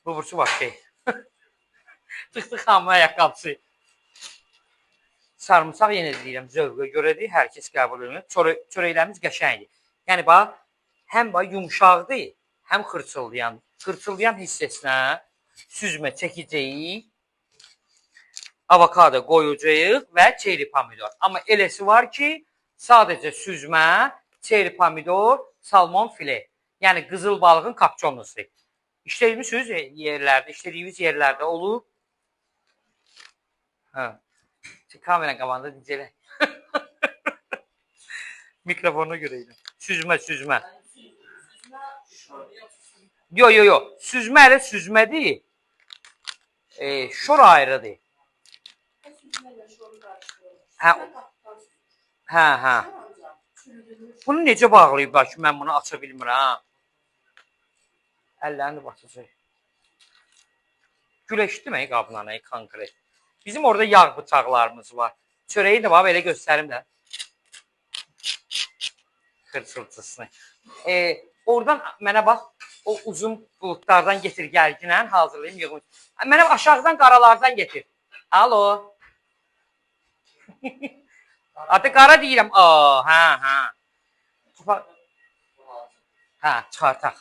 Bursu var şey. Çıxdı xanımın ayaqqabısı. Sarımsaq yenə deyirəm, zövqə görədir, hər kəs qəbul edir. Çörəklərimiz qəşəngdir. Yəni bax, həm bax yumşaqdır, həm xırçıldayan. Xırçıldayan hissəsinə süzmə çəkəcəyik, avokado qoyacağıq və çeri pomidor. Amma eləsi var ki, sadəcə süzmə, çeri pomidor, salmon file. Yəni qızıl balığın kapçonusu. İşlədiyimiz yerlərdə, işlədiyimiz yerlərdə olub. Hə. Kamera qabağında deyəcəklər. Mikrofona görə ilə. Süzmə. Yo. Süzmə elə süzmədir. Şor ayrıdır. Hə. Bunu necə bağlayıb ki, mən bunu aça bilmirəm. Əllərini batacaq. Güləşdirmə qablarına konkret. Bizim orada yağ bıçaqlarımız var. Çörəyi də var, elə göstərim də. Xırçıltısını. Oradan mənə bax, o uzun bulutlardan getir gəlginən, hazırlayayım, yığım. Mənə aşağıdan qaralardan getir. Alo. Adı qara deyirəm. Hə. Hə, çıxartaq.